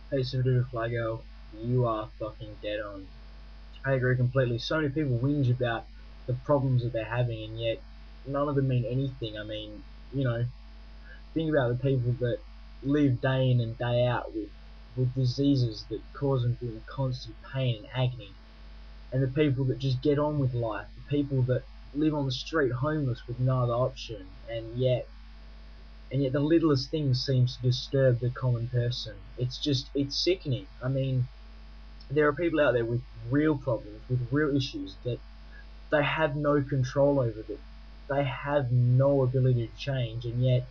Hey, Super Flago, you are fucking dead on. I agree completely. So many people whinge about the problems that they're having, and yet none of them mean anything. I mean, you know, think about the people that live day in and day out with diseases that cause them to be in constant pain and agony, and the people that just get on with life, the people that live on the street homeless with no other option, and yet the littlest thing seems to disturb the common person. It's sickening. I mean, there are people out there with real problems, with real issues that they have no control over, that they have no ability to change, and yet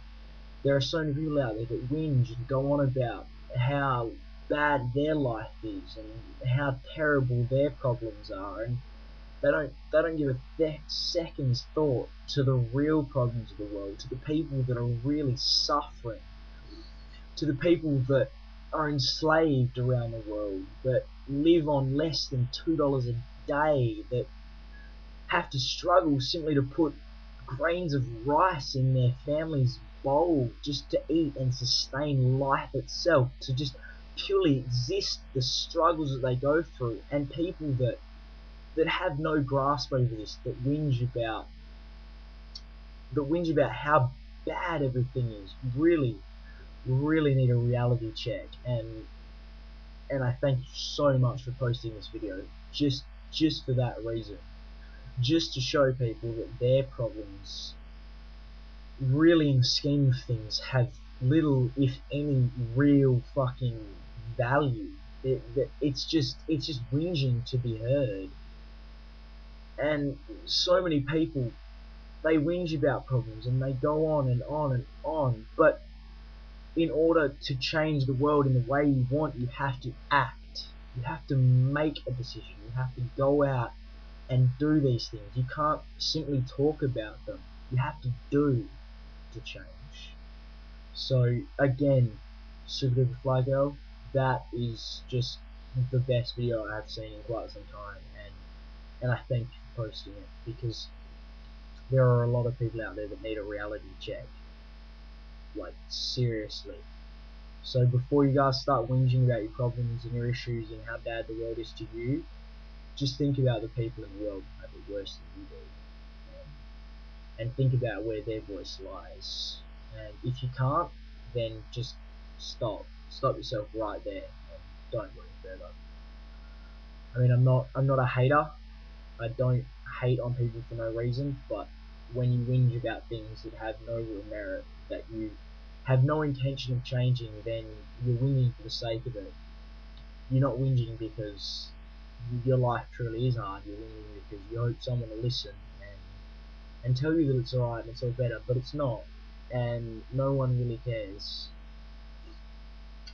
there are so many people out there that whinge and go on about how bad their life is and how terrible their problems are, and they don't give a second's thought to the real problems of the world, to the people that are really suffering, to the people that are enslaved around the world, that live on less than $2 a day, that have to struggle simply to put grains of rice in their family's bowl just to eat and sustain life itself, to just purely exist, the struggles that they go through, and people that have no grasp over this, that whinge about how bad everything is, really need a reality check. And I thank you so much for posting this video, just for that reason, just to show people that their problems really, in the scheme of things, have little, if any, real fucking value. It's just whinging to be heard. And so many people, they whinge about problems and they go on and on and on, but in order to change the world in the way you want, you have to act. You have to make a decision. You have to go out and do these things. You can't simply talk about them. You have to do to change. So again, Super Duper Fly Girl, that is just the best video I've seen in quite some time, and I thank you for posting it, because there are a lot of people out there that need a reality check, like seriously. So before you guys start whinging about your problems and your issues and how bad the world is to you, just think about the people in the world who have it worse than you do, and think about where their voice lies. And if you can't, then just stop yourself right there, and don't go any further. I mean, I'm not a hater. I don't hate on people for no reason, but when you whinge about things that have no real merit, that you have no intention of changing, then you're whinging for the sake of it. You're not whinging because your life truly is hard. You're whinging because you hope someone will listen and tell you that it's alright and it's all better, but it's not, and no one really cares.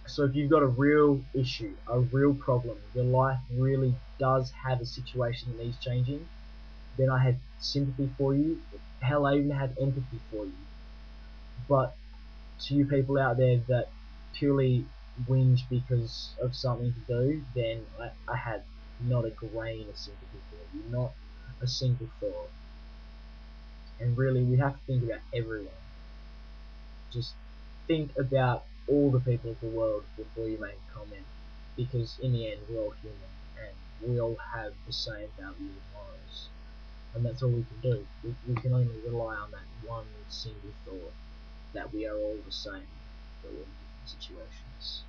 So if you've got a real issue, a real problem, your life really does have a situation that needs changing, then I have sympathy for you. Hell, I even have empathy for you. But to you people out there that purely whinge because of something to do, then I have not a grain of sympathy for you, not a single thought. And really, we have to think about everyone. Just think about all the people of the world before you make a comment, because in the end, we're all human and we all have the same values and morals, and that's all we can do. We can only rely on that one single thought, that we are all the same, but we're in different situations.